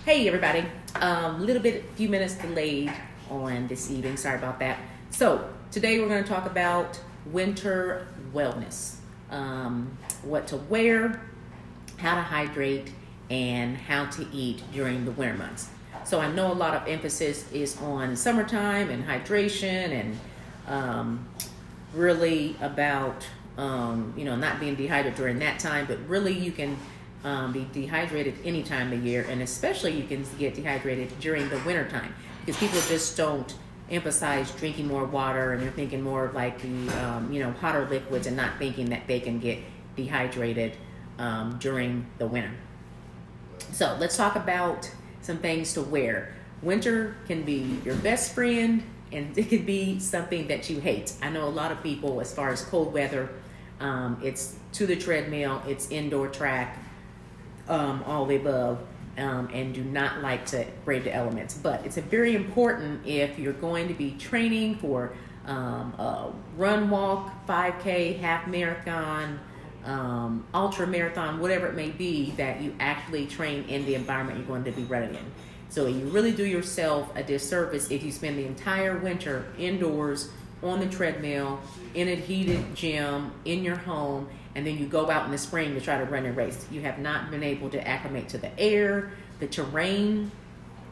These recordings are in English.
Hey everybody, few minutes delayed on this evening. Sorry about that. So today we're going to talk about winter wellness, what to wear, how to hydrate, and how to eat during the winter months. So I know a lot of emphasis is on summertime and hydration and really about not being dehydrated during that time, but really you can be dehydrated any time of year, and especially you can get dehydrated during the winter time because people just don't emphasize drinking more water, and they're thinking more like the hotter liquids and not thinking that they can get dehydrated during the winter. So let's talk about some things to wear. Winter can be your best friend, and it can be something that you hate. I know a lot of people, as far as cold weather, it's to the treadmill, it's indoor track, all the above, and do not like to brave the elements. But it's very important if you're going to be training for a run, walk, 5K, half marathon, ultra marathon, whatever it may be, that you actually train in the environment you're going to be running in. So you really do yourself a disservice if you spend the entire winter indoors on the treadmill, in a heated gym, in your home, and then you go out in the spring to try to run a race. You have not been able to acclimate to the air, the terrain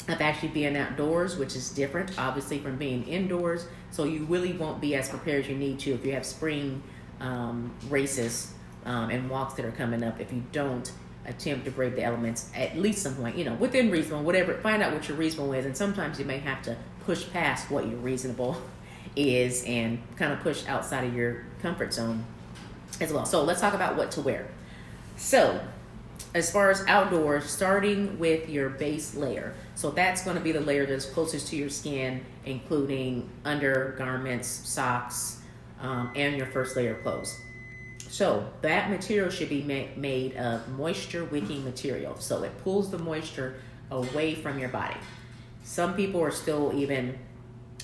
of actually being outdoors, which is different, obviously, from being indoors. So you really won't be as prepared as you need to if you have spring races and walks that are coming up, if you don't attempt to brave the elements at least some point, within reasonable, whatever, find out what your reasonable is. And sometimes you may have to push past what your reasonable is and kind of push outside of your comfort zone as well. So let's talk about what to wear. So as far as outdoors, starting with your base layer. So that's going to be the layer that's closest to your skin, including undergarments, socks, and your first layer of clothes. So that material should be made of moisture wicking material. So it pulls the moisture away from your body. Some people are still even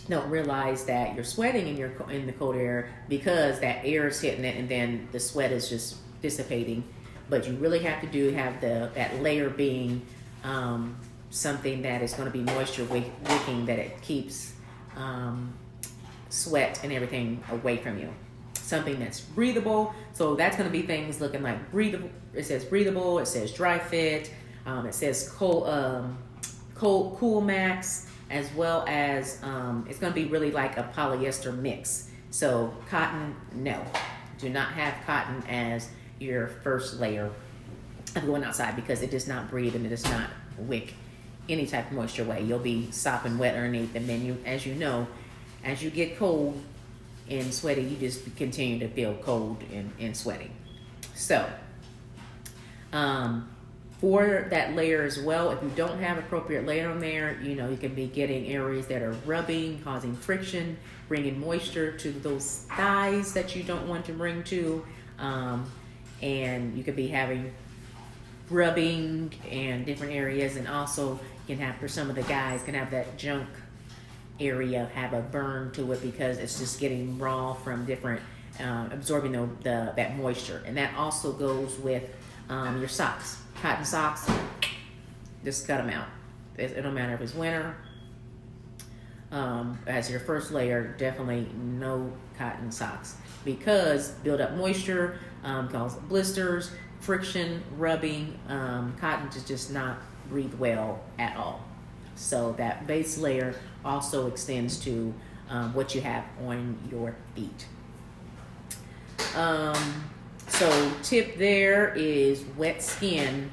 don't realize that you're sweating in the cold air because that air is hitting it, and then the sweat is just dissipating. But you really have to have that layer being something that is going to be moisture wicking, that it keeps sweat and everything away from you. Something that's breathable. So that's going to be things looking like breathable. It says breathable. It says dry fit. It says cool max, as well as it's going to be really like a polyester mix. So cotton, no. Do not have cotton as your first layer of going outside, because it does not breathe and it does not wick any type of moisture away. You'll be sopping wet underneath, and then as you get cold and sweaty, you just continue to feel cold and sweaty. So for that layer as well, if you don't have appropriate layer on there, you can be getting areas that are rubbing, causing friction, bringing moisture to those thighs that you don't want to bring to, and you could be having rubbing and different areas. And also you can have, for some of the guys, can have that junk area have a burn to it because it's just getting raw from different absorbing that moisture. And that also goes with your socks. Cotton socks, just cut them out. It don't matter if it's winter. As your first layer, definitely no cotton socks, because build up moisture, cause blisters, friction, rubbing. Cotton does just not breathe well at all. So that base layer also extends to what you have on your feet. So tip there is wet skin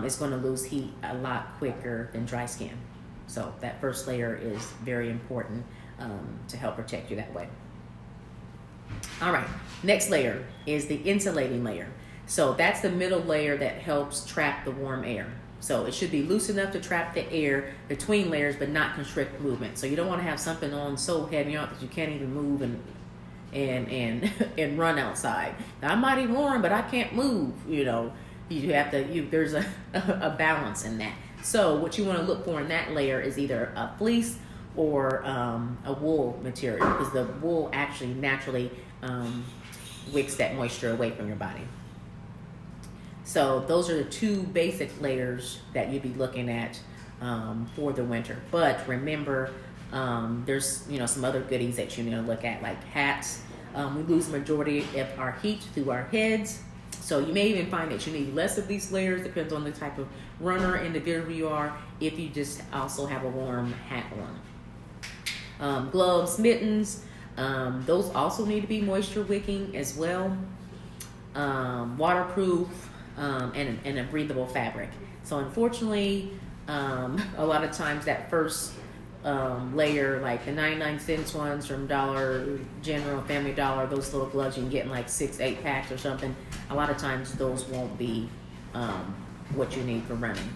is going to lose heat a lot quicker than dry skin. So that first layer is very important to help protect you that way. All right, next layer is the insulating layer. So that's the middle layer that helps trap the warm air. So it should be loose enough to trap the air between layers, but not constrict movement. So you don't want to have something on so heavy that you can't even move and run outside. Now, I'm mighty warm, but I can't move. You have to. There's a balance in that. So what you want to look for in that layer is either a fleece or a wool material, because the wool actually naturally wicks that moisture away from your body. So those are the two basic layers that you'd be looking at for the winter. But remember, there's some other goodies that you need to look at, like hats. We lose the majority of our heat through our heads. So you may even find that you need less of these layers, depends on the type of runner, individual you are, if you just also have a warm hat on. Gloves, mittens, those also need to be moisture wicking as well. Waterproof, and a breathable fabric. So unfortunately, a lot of times that first layer, like the 99-cent ones from Dollar General, Family Dollar, those little gloves you can get in like 6-8 packs or something, a lot of times those won't be what you need for running.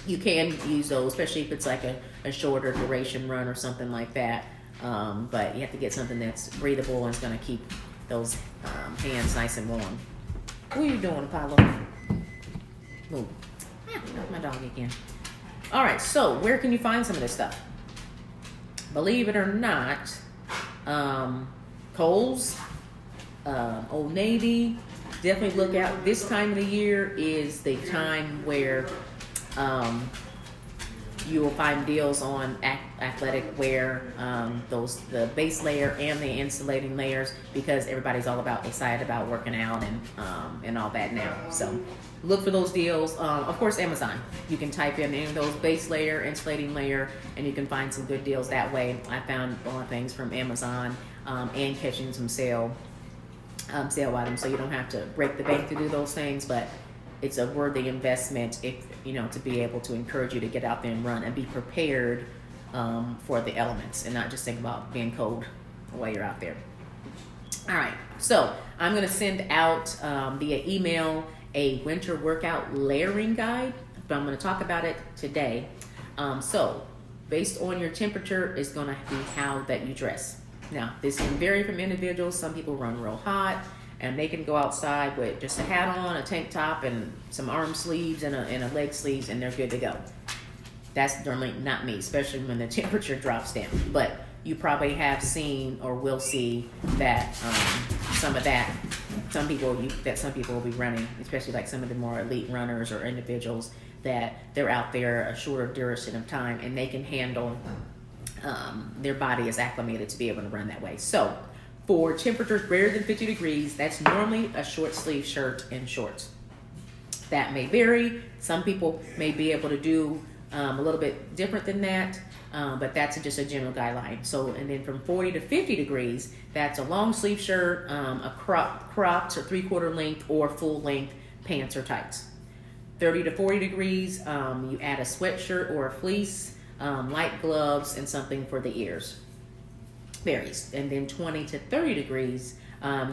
You can use those, especially if it's like a shorter duration run or something like that, but you have to get something that's breathable and it's going to keep those hands nice and warm. What are you doing, Apollo? Move. My dog again. All right, so where can you find some of this stuff? Believe it or not, Kohl's, Old Navy, definitely look out. This time of the year is the time where you will find deals on athletic wear, the base layer and the insulating layers, because everybody's all excited about working out and all that now. So look for those deals. Of course, Amazon. You can type in any of those base layer, insulating layer, and you can find some good deals that way. I found a lot of things from Amazon and catching some sale items, so you don't have to break the bank to do those things, but it's a worthy investment if to be able to encourage you to get out there and run and be prepared for the elements and not just think about being cold while you're out there. All right, so I'm going to send out via email a winter workout layering guide, but I'm going to talk about it today. So based on your temperature is going to be how that you dress. Now, this can vary from individuals. Some people run real hot, and they can go outside with just a hat on, a tank top, and some arm sleeves and a leg sleeves, and they're good to go. That's normally not me, especially when the temperature drops down. But you probably have seen or will see that some people will be running, especially like some of the more elite runners or individuals, that they're out there a shorter duration of time and they can handle, their body is acclimated to be able to run that way. So for temperatures greater than 50 degrees, that's normally a short sleeve shirt and shorts. That may vary. Some people may be able to do a little bit different than that, but that's just a general guideline. So, and then from 40 to 50 degrees, that's a long sleeve shirt, a cropped or 3/4 length or full length pants or tights. 30 to 40 degrees, you add a sweatshirt or a fleece, light gloves, and something for the ears. Varies. And then 20 to 30 degrees,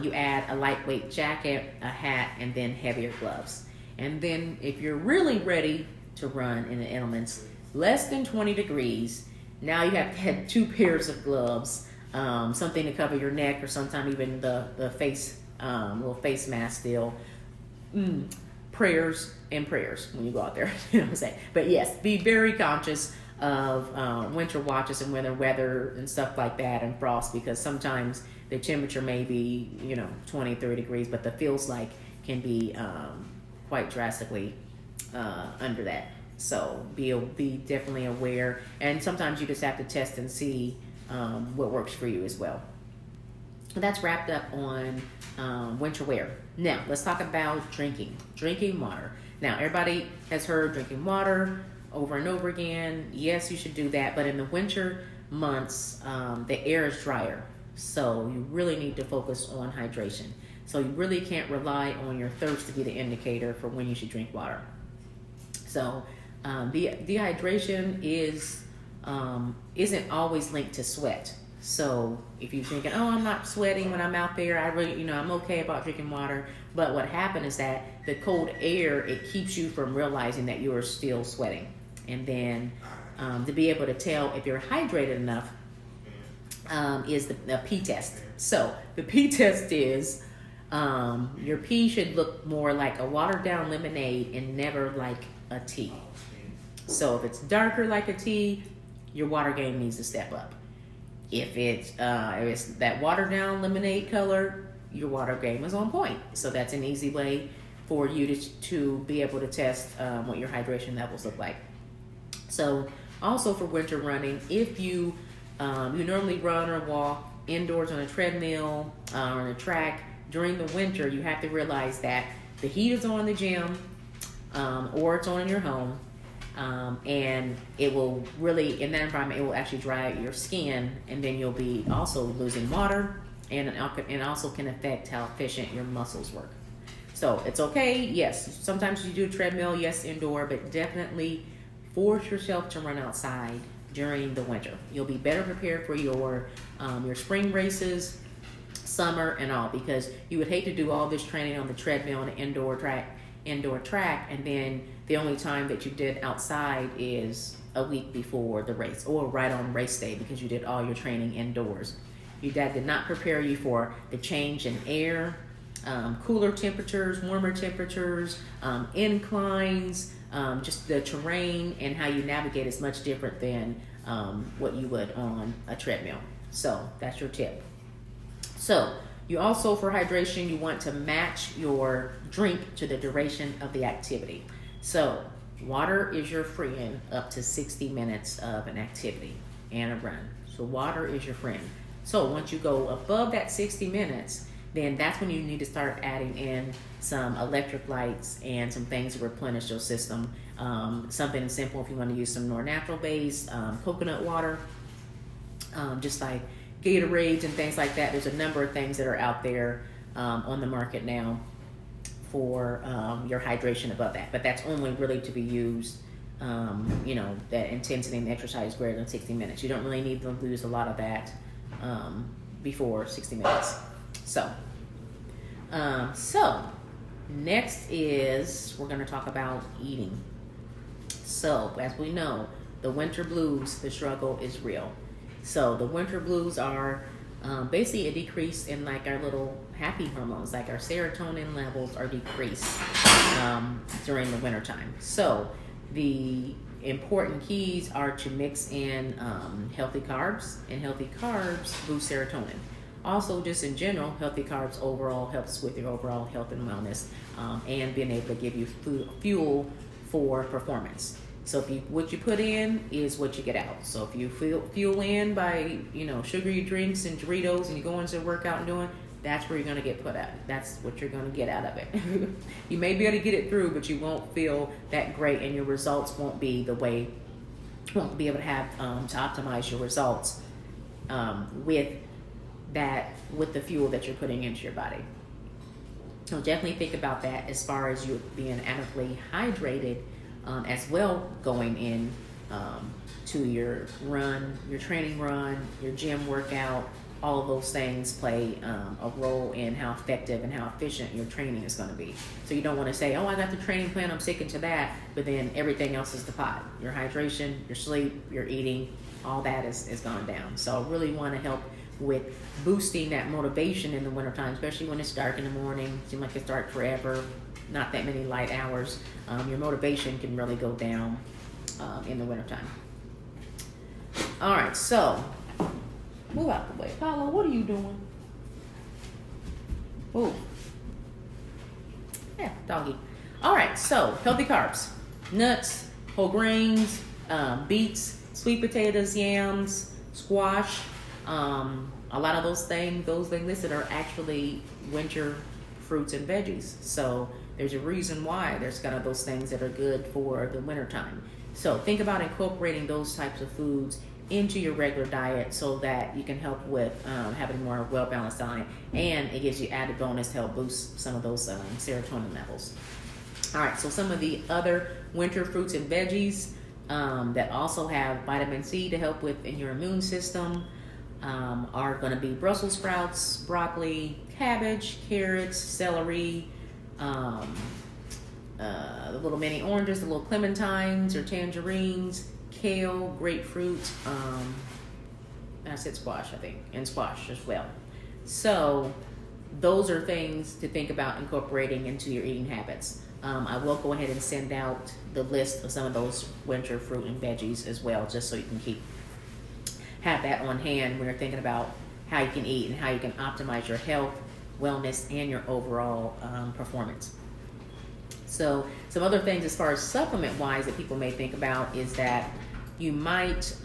you add a lightweight jacket, a hat, and then heavier gloves. And then if you're really ready to run in the elements, less than 20 degrees, now you have to have 2 pairs of gloves, something to cover your neck, or sometimes even the face, little face mask still. Prayers when you go out there. You know what I'm saying? But yes, be very conscious of winter watches and weather and stuff like that, and frost, because sometimes the temperature may be 20, 30 degrees, but the feels like can be quite drastically under that. So be definitely aware, and sometimes you just have to test and see what works for you as well. That's wrapped up on winter wear. Now let's talk about drinking water. Now everybody has heard drinking water over and over again. Yes, you should do that, but in the winter months, the air is drier, so you really need to focus on hydration. So you really can't rely on your thirst to be the indicator for when you should drink water. So dehydration isn't always linked to sweat. So if you're thinking, oh, I'm not sweating when I'm out there, I really, I'm okay about drinking water. But what happened is that the cold air, it keeps you from realizing that you are still sweating. And then to be able to tell if you're hydrated enough is the pee test. So the pee test is your pee should look more like a watered down lemonade and never like a tea. So if it's darker like a tea, your water game needs to step up. If it's that watered down lemonade color, your water game is on point. So that's an easy way for you to be able to test what your hydration levels look like. So also for winter running, if you normally run or walk indoors on a treadmill or on a track, during the winter you have to realize that the heat is on in the gym or it's on in your home, and it will really, in that environment, it will actually dry out your skin, and then you'll be also losing water, and also can affect how efficient your muscles work. So it's okay, yes, sometimes you do treadmill, yes, indoor, but definitely force yourself to run outside during the winter. You'll be better prepared for your spring races, summer, and all, because you would hate to do all this training on the treadmill on an indoor track, and then the only time that you did outside is a week before the race or right on race day, because you did all your training indoors. That did not prepare you for the change in air, cooler temperatures, warmer temperatures, inclines, just the terrain and how you navigate is much different than what you would on a treadmill. So that's your tip. So you also, for hydration, you want to match your drink to the duration of the activity. So water is your friend up to 60 minutes of an activity and a run. So water is your friend. So once you go above that 60 minutes, then that's when you need to start adding in some electrolytes and some things to replenish your system. Something simple if you want to use some more natural-based coconut water, just like Gatorades and things like that. There's a number of things that are out there on the market now for your hydration above that. But that's only really to be used, that intensity and exercise greater than 60 minutes. You don't really need to lose a lot of that before 60 minutes. So next is we're going to talk about eating. So as we know, the winter blues, the struggle is real. So the winter blues are basically a decrease in like our little happy hormones, like our serotonin levels are decreased during the winter time. So the important keys are to mix in healthy carbs, and healthy carbs boost serotonin. Also, just in general, healthy carbs overall helps with your overall health and wellness, and being able to give you fuel for performance. So what you put in is what you get out. So if you fuel in by sugary drinks and Doritos, and you go into a workout and doing, that's where you're going to get put out. That's what you're going to get out of it. You may be able to get it through, but you won't feel that great, and your results won't be able to have to optimize your results with the fuel that you're putting into your body. So definitely think about that as far as you being adequately hydrated, as well, going in to your run, your training run, your gym workout. All of those things play a role in how effective and how efficient your training is going to be. So you don't want to say, oh, I got the training plan, I'm sticking to that, but then everything else is the pot. Your hydration, your sleep, your eating, all that is gone down. So I really want to help with boosting that motivation in the wintertime, especially when it's dark in the morning. Seems like it's dark forever, not that many light hours. Your motivation can really go down in the wintertime. All right, so move out the way. Paulo, what are you doing? Oh, yeah, doggy. All right, so healthy carbs, nuts, whole grains, beets, sweet potatoes, yams, squash. A lot of those things listed are actually winter fruits and veggies. So there's a reason why there's kind of those things that are good for the winter time. So think about incorporating those types of foods into your regular diet so that you can help with having a more well-balanced diet, and it gives you added bonus to help boost some of those serotonin levels. All right, so some of the other winter fruits and veggies that also have vitamin C to help with in your immune system are going to be Brussels sprouts, broccoli, cabbage, carrots, celery, the little mini oranges, the little clementines or tangerines, kale, grapefruit, I said squash, I think, and squash as well. So those are things to think about incorporating into your eating habits. I will go ahead and send out the list of some of those winter fruit and veggies as well, just so you can have that on hand when you're thinking about how you can eat and how you can optimize your health, wellness, and your overall performance. So some other things as far as supplement wise that people may think about is that you might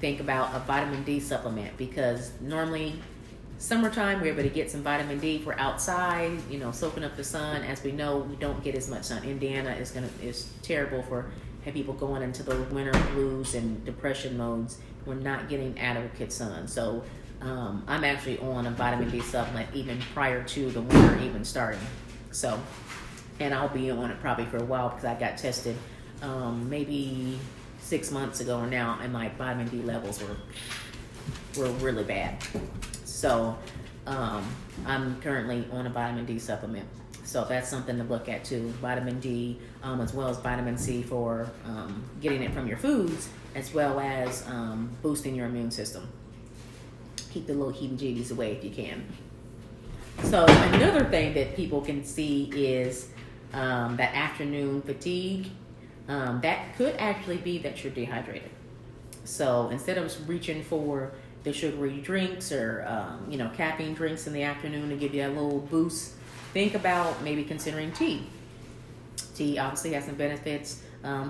think about a vitamin D supplement, because normally summertime we're able to get some vitamin D for outside, you know, soaking up the sun. As we know, we don't get as much sun. Indiana is terrible for people going into the winter blues and depression modes. We're not getting adequate sun. So I'm actually on a vitamin D supplement even prior to the winter even starting. So, and I'll be on it probably for a while, because I got tested maybe 6 months ago now, and my vitamin D levels were really bad. So I'm currently on a vitamin D supplement. So that's something to look at too. Vitamin D, as well as vitamin C for getting it from your foods, as well as boosting your immune system. Keep the little heebie-jeebies away if you can. So another thing that people can see is that afternoon fatigue. That could actually be that you're dehydrated. So instead of reaching for the sugary drinks or caffeine drinks in the afternoon to give you a little boost, think about maybe considering tea. Tea obviously has some benefits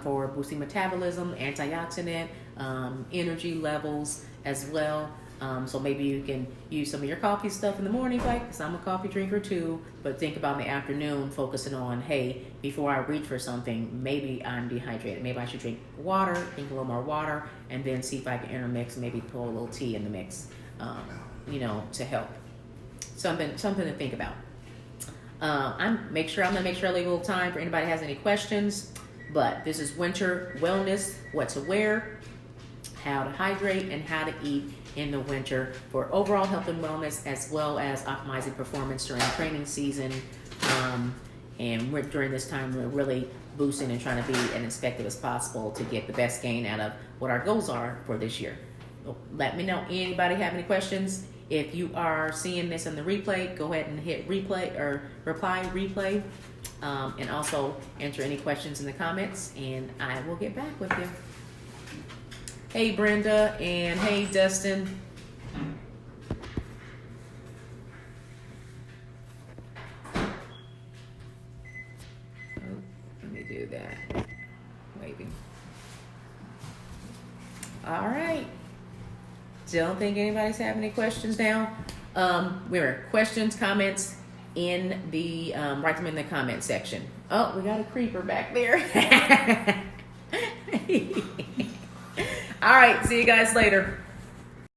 for boosting metabolism, antioxidant, energy levels as well. So maybe you can use some of your coffee stuff in the morning, because I'm a coffee drinker too, but think about in the afternoon focusing on, hey, before I reach for something, maybe I'm dehydrated. Maybe I should drink water, drink a little more water, and then see if I can intermix, maybe put a little tea in the mix, to help. Something to think about. I'm gonna make sure I leave a little time for anybody who has any questions. But this is winter wellness: what to wear, how to hydrate, and how to eat in the winter for overall health and wellness, as well as optimizing performance during training season. And during this time, we're really boosting and trying to be as effective as possible to get the best gain out of what our goals are for this year. So let me know, anybody have any questions? If you are seeing this in the replay, go ahead and hit replay or reply replay, and also enter any questions in the comments, and I will get back with you. Hey Brenda, and hey Dustin. Oh, let me do that. Waving. All right. Don't think anybody's having any questions now. Questions, comments in the write them in the comment section. Oh, we got a creeper back there. All right, see you guys later.